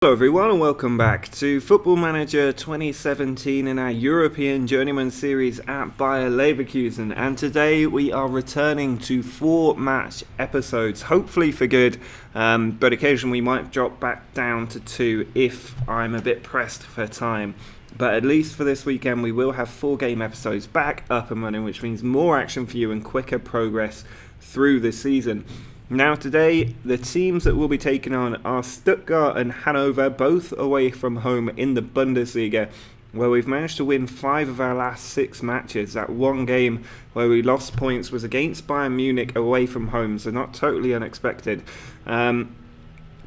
Hello everyone and welcome back to Football Manager 2017 in our European Journeyman series at Bayer Leverkusen, and today we are returning to 4 match episodes, hopefully for good, but occasionally we might drop back down to 2 if I'm a bit pressed for time. But at least for this weekend we will have 4 game episodes back up and running, which means more action for you and quicker progress through the season. Now today, the teams that we'll be taking on are Stuttgart and Hannover, both away from home in the Bundesliga, where we've managed to win 5 of our last 6 matches. That one game where we lost points was against Bayern Munich away from home, so not totally unexpected. But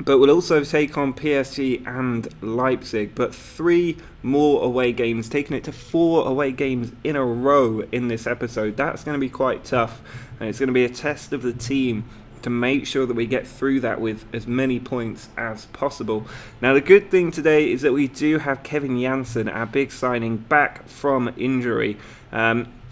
we'll also take on PSG and Leipzig, but 3 more away games, taking it to 4 away games in a row in this episode. That's going to be quite tough, and it's going to be a test of the team to make sure that we get through that with as many points as possible. Now the good thing today is that we do have Kevin Janssen, our big signing, back from injury.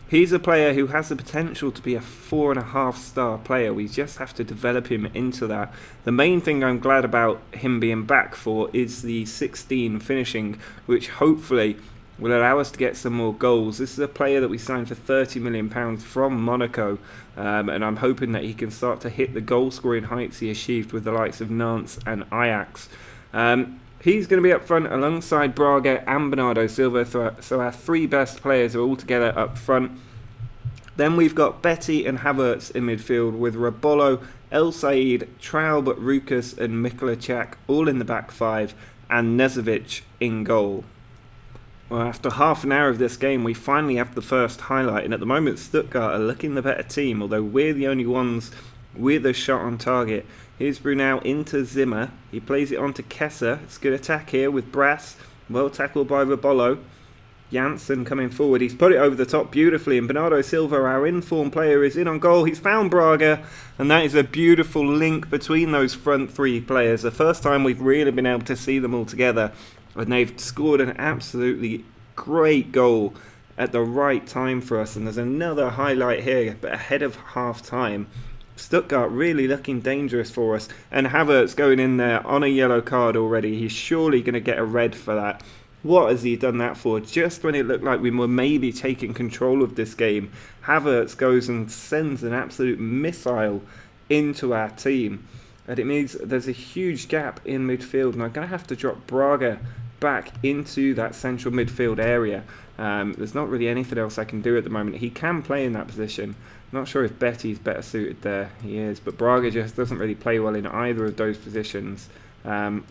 He's a player who has the potential to be a 4.5-star player. We just have to develop him into that. The main thing I'm glad about him being back for is the 16 finishing, which hopefully will allow us to get some more goals. This is a player that we signed for £30 million from Monaco, and I'm hoping that he can start to hit the goal scoring heights he achieved with the likes of Nantes and Ajax. He's going to be up front alongside Braga and Bernardo Silva, so our 3 best players are all together up front. Then we've got Betty and Havertz in midfield with Rabolo, El Said, Traub, Rukas and Mikulacak all in the back 5, and Nezovic in goal. Well, after half an hour of this game, we finally have the first highlight, and at the moment Stuttgart are looking the better team, although we're the only ones with a shot on target. Here's Brunel into Zimmer, he plays it on to Kessa. It's a good attack here with Brass, well tackled by Rabolo. Janssen coming forward, he's put it over the top beautifully, and Bernardo Silva, our in-form player, is in on goal. He's found Braga, and that is a beautiful link between those front 3 players. The first time we've really been able to see them all together. And they've scored an absolutely great goal at the right time for us. And there's another highlight here, but ahead of half time. Stuttgart really looking dangerous for us. And Havertz going in there on a yellow card already. He's surely going to get a red for that. What has he done that for? Just when it looked like we were maybe taking control of this game, Havertz goes and sends an absolute missile into our team. And it means there's a huge gap in midfield, and I'm going to have to drop Braga back into that central midfield area. There's not really anything else I can do at the moment. He can play in that position. Not sure if Betty's better suited there. He is, but Braga just doesn't really play well in either of those positions. So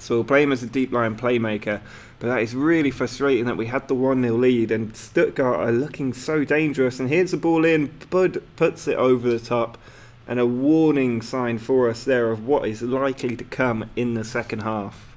we'll play him as a deep line playmaker, but that is really frustrating that we had the 1-0 lead, and Stuttgart are looking so dangerous. And here's the ball in, Bud puts it over the top. And a warning sign for us there of what is likely to come in the second half.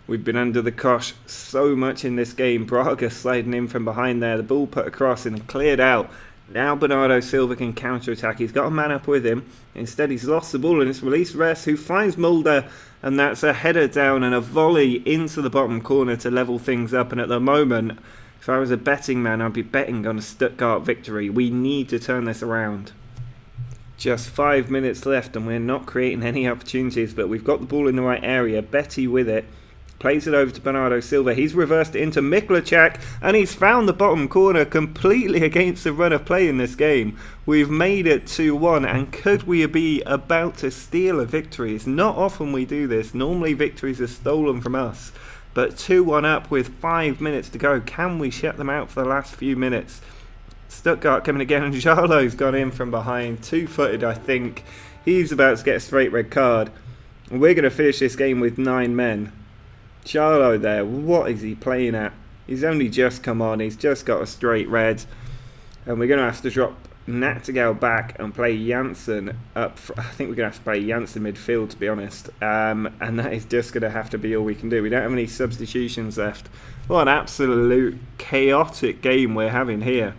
We've been under the cosh so much in this game. Braga sliding in from behind there. The ball put across and cleared out. Now Bernardo Silva can counter-attack. He's got a man up with him. Instead he's lost the ball and it's released Ress, who finds Mulder. And that's a header down and a volley into the bottom corner to level things up. And at the moment, if I was a betting man, I'd be betting on a Stuttgart victory. We need to turn this around. Just 5 minutes left and we're not creating any opportunities, but we've got the ball in the right area. Betty with it, plays it over to Bernardo Silva. He's reversed it into Mikulacak, and he's found the bottom corner completely against the run of play in this game. We've made it 2-1, and could we be about to steal a victory? It's not often we do this. Normally victories are stolen from us, but 2-1 up with 5 minutes to go. Can we shut them out for the last few minutes? Stuttgart coming again, and Jarlo's gone in from behind, 2-footed I think. He's about to get a straight red card. And we're going to finish this game with 9 men. Jarlo there, what is he playing at? He's only just come on, he's just got a straight red. And we're going to have to drop Nattigal back and play Janssen up. I think we're going to have to play Janssen midfield, to be honest. And that is just going to have to be all we can do. We don't have any substitutions left. What an absolute chaotic game we're having here.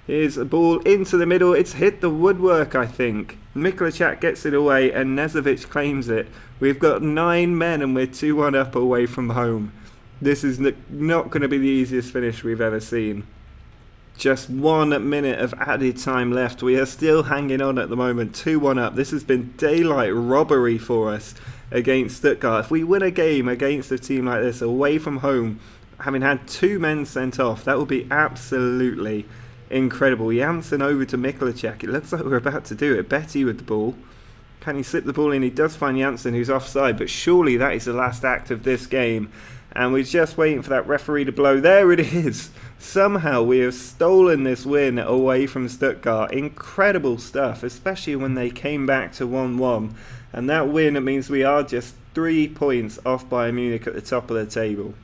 Here's a ball into the middle. It's hit the woodwork, I think. Mikulacak gets it away and Nezovic claims it. We've got 9 men and we're 2-1 up away from home. This is not going to be the easiest finish we've ever seen. Just 1 minute of added time left. We are still hanging on at the moment, 2-1 up. This has been daylight robbery for us. against Stuttgart. If we win a game against a team like this away from home, having had 2 men sent off, that would be absolutely incredible. Janssen over to Mikulacek. It looks like we're about to do it. Betty with the ball. Can he slip the ball in? He does find Janssen, who's offside, but surely that is the last act of this game. And we're just waiting for that referee to blow. There it is. Somehow we have stolen this win away from Stuttgart. Incredible stuff, especially when they came back to 1-1. And that win, it means we are just 3 points off Bayern Munich at the top of the table.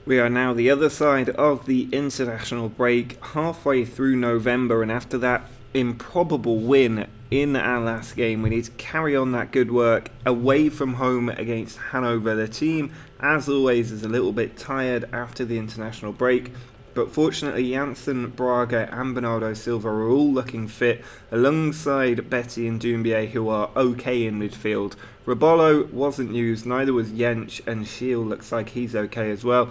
We are now the other side of the international break, halfway through November, and after that improbable win in our last game, we need to carry on that good work away from home against Hannover. The team, as always, is a little bit tired after the international break, but fortunately Janssen, Braga and Bernardo Silva are all looking fit, alongside Betty and Doumbia, who are okay in midfield. Robolo wasn't used, neither was Jensch, and Schiel looks like he's okay as well.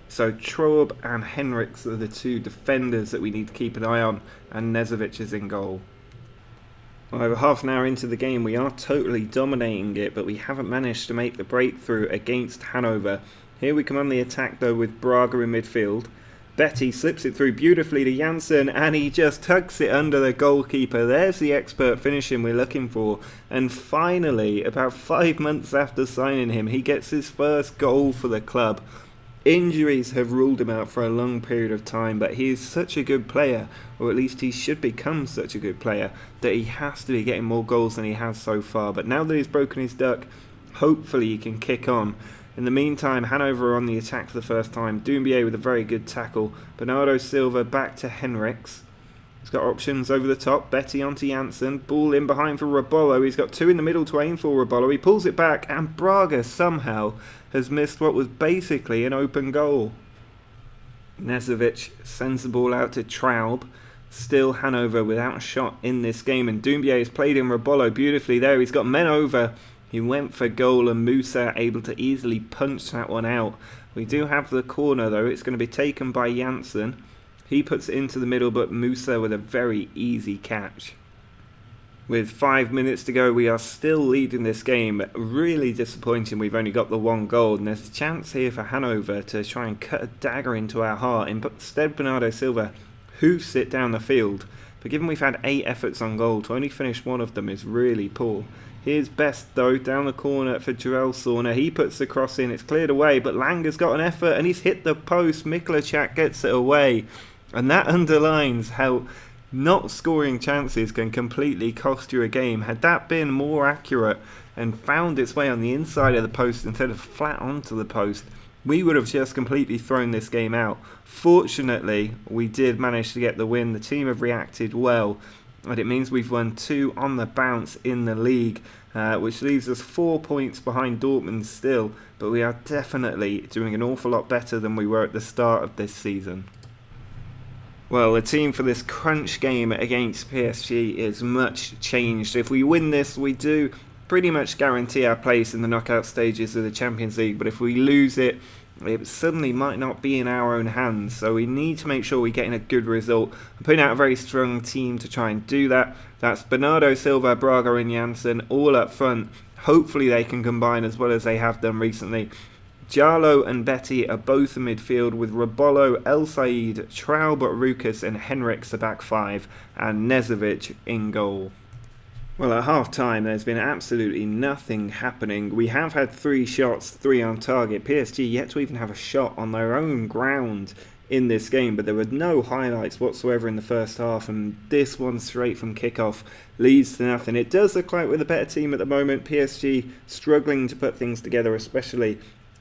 So Traub and Henriks are the 2 defenders that we need to keep an eye on, and Nezovic is in goal. Well, over half an hour into the game, we are totally dominating it, but we haven't managed to make the breakthrough against Hannover. Here we come on the attack though with Braga in midfield. Betty slips it through beautifully to Janssen, and he just tucks it under the goalkeeper. There's the expert finishing we're looking for. And finally, about 5 months after signing him, he gets his first goal for the club. Injuries have ruled him out for a long period of time, but he is such a good player, or at least he should become such a good player, that he has to be getting more goals than he has so far. But now that he's broken his duck, hopefully he can kick on. In the meantime, Hannover are on the attack for the first time. Doumbia with a very good tackle. Bernardo Silva back to Henriks. He's got options over the top. Betty onto Janssen. Ball in behind for Robolo. He's got 2 in the middle to aim for Robolo. He pulls it back, and Braga somehow has missed what was basically an open goal. Nezovic sends the ball out to Traub. Still Hannover without a shot in this game, and Doumbia has played in Robolo beautifully there. He's got men over. He went for goal, and Musa able to easily punch that one out. We do have the corner though. It's going to be taken by Janssen. He puts it into the middle, but Musa with a very easy catch. With 5 minutes to go, we are still leading this game. Really disappointing we've only got the 1 goal, and there's a chance here for Hannover to try and cut a dagger into our heart. Instead, Bernardo Silva hoofs it down the field. But given we've had 8 efforts on goal, to only finish 1 of them is really poor. Here's Best though, down the corner for Joel Sorner. He puts the cross in, it's cleared away, but Lang has got an effort and he's hit the post. Mikulacek gets it away. And that underlines how not scoring chances can completely cost you a game. Had that been more accurate and found its way on the inside of the post instead of flat onto the post, we would have just completely thrown this game out. Fortunately, we did manage to get the win. The team have reacted well, and it means we've won 2 on the bounce in the league, which leaves us 4 points behind Dortmund still, but we are definitely doing an awful lot better than we were at the start of this season. Well, the team for this crunch game against PSG is much changed. If we win this, we do pretty much guarantee our place in the knockout stages of the Champions League, but if we lose it, it suddenly might not be in our own hands, so we need to make sure we're getting a good result. I'm putting out a very strong team to try and do that. That's Bernardo Silva, Braga and Janssen all up front. Hopefully they can combine as well as they have done recently. Jarlo and Betty are both in midfield, with Robolo, El Said, Traub, Rukas and Henriks the back 5, and Nezovic in goal. Well, at half time there's been absolutely nothing happening. We have had 3 shots, 3 on target. PSG yet to even have a shot on their own ground in this game, but there were no highlights whatsoever in the first half, and this one straight from kickoff leads to nothing. It does look like we're the better team at the moment. PSG struggling to put things together, especially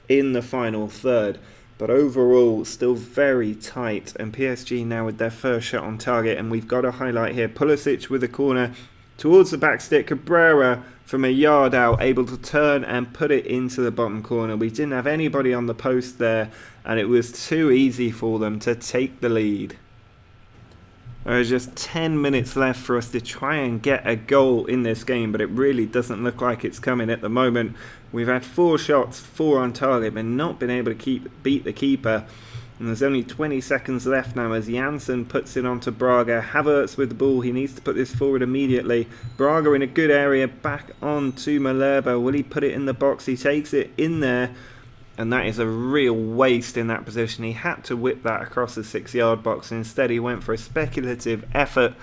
in the final third, but overall still very tight, and PSG now with their first shot on target, and we've got a highlight here. Pulisic with a corner towards the back stick. Cabrera from a yard out able to turn and put it into the bottom corner. We didn't have anybody on the post there, and it was too easy for them to take the lead. There are just 10 minutes left for us to try and get a goal in this game, but it really doesn't look like it's coming at the moment. We've had 4 shots, 4 on target, but not been able to beat the keeper. And there's only 20 seconds left now as Janssen puts it onto Braga. Havertz with the ball. He needs to put this forward immediately. Braga in a good area. Back on to Malherbe. Will he put it in the box? He takes it in there. And that is a real waste in that position. He had to whip that across the 6-yard box. Instead, he went for a speculative effort.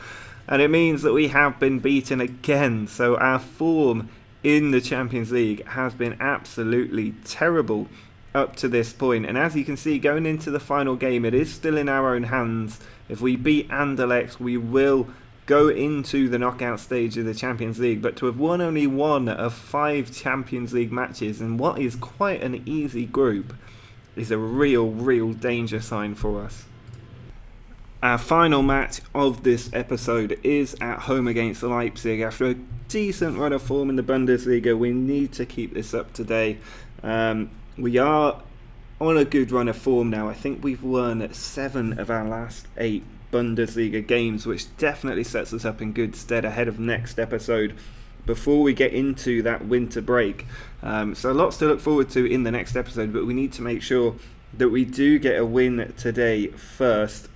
And it means that we have been beaten again. So our form in the Champions League has been absolutely terrible up to this point. And as you can see, going into the final game, it is still in our own hands. If we beat Anderlecht, we will go into the knockout stage of the Champions League. But to have won only one of 5 Champions League matches in what is quite an easy group is a real danger sign for us. Our final match of this episode is at home against Leipzig. After a decent run of form in the Bundesliga, we need to keep this up today. We are on a good run of form now. I think we've won 7 of our last 8 Bundesliga games, which definitely sets us up in good stead ahead of next episode before we get into that winter break. So lots to look forward to in the next episode, but we need to make sure that we do get a win today first.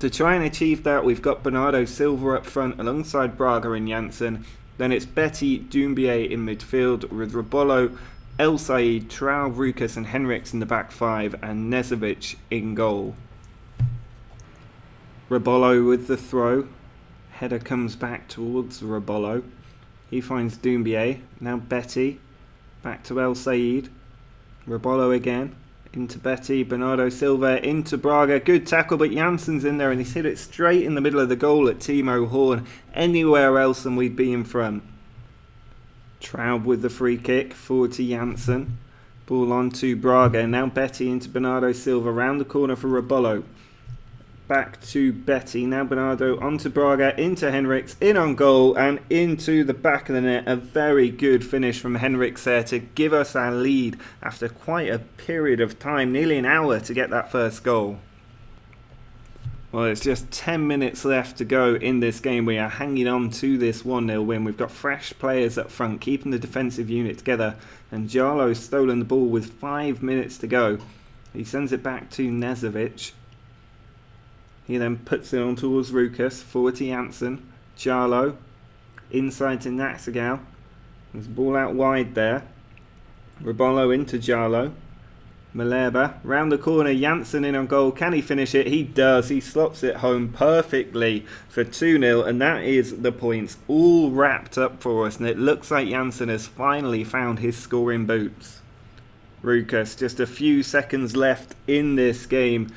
To try and achieve that, we've got Bernardo Silva up front alongside Braga and Janssen. Then it's Betty, Doumbia in midfield with Robolo, El Said, Trau, Rukas and Henriks in the back 5 and Nezovic in goal. Robolo with the throw. Header comes back towards Robolo. He finds Doumbia. Now Betty. Back to El Said. Robolo again. Into Betty. Bernardo Silva into Braga. Good tackle, but Janssen's in there and he's hit it straight in the middle of the goal at Timo Horn. Anywhere else than we'd be in front. Traub with the free kick, forward to Janssen. Ball on to Braga. Now Betty into Bernardo Silva. Round the corner for Robolo. Back to Betty. Now Bernardo onto Braga. Into Henriks. In on goal and into the back of the net. A very good finish from Henriks there to give us our lead after quite a period of time. Nearly an hour to get that first goal. Well, it's just 10 minutes left to go in this game. We are hanging on to this 1-0 win. We've got fresh players up front, keeping the defensive unit together. And Jarlo's stolen the ball with 5 minutes to go. He sends it back to Nezovic. He then puts it on towards Rukas, forward to Janssen. Jarlo, inside to Naxagal. There's a ball out wide there. Robolo into Jarlo. Malherbe, round the corner, Janssen in on goal. Can he finish it? He does. He slots it home perfectly for 2-0, and that is the points all wrapped up for us. And it looks like Janssen has finally found his scoring boots. Rukas, just a few seconds left in this game.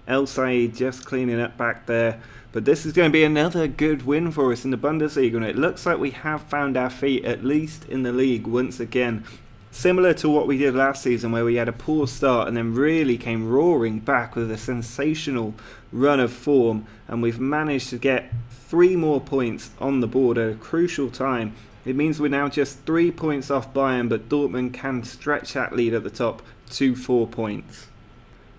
El Said just cleaning up back there. But this is going to be another good win for us in the Bundesliga, and it looks like we have found our feet, at least in the league, once again. Similar to what we did last season, where we had a poor start and then really came roaring back with a sensational run of form, and we've managed to get 3 more points on the board at a crucial time. It means we're now just 3 points off Bayern, but Dortmund can stretch that lead at the top to 4 points.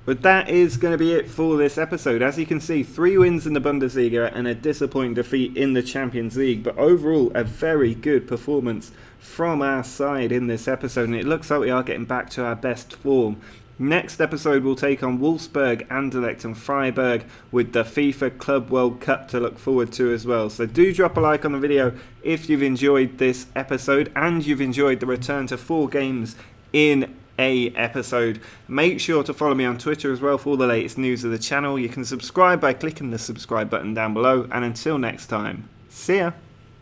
But that is going to be it for this episode. As you can see, 3 wins in the Bundesliga and a disappointing defeat in the Champions League. But overall, a very good performance from our side in this episode. And it looks like we are getting back to our best form. Next episode, we'll take on Wolfsburg, Anderlecht and Freiburg with the FIFA Club World Cup to look forward to as well. So do drop a like on the video if you've enjoyed this episode and you've enjoyed the return to 4 games in a episode. Make sure to follow me on Twitter as well for all the latest news of the channel. You can subscribe by clicking the subscribe button down below, and until next time, see ya.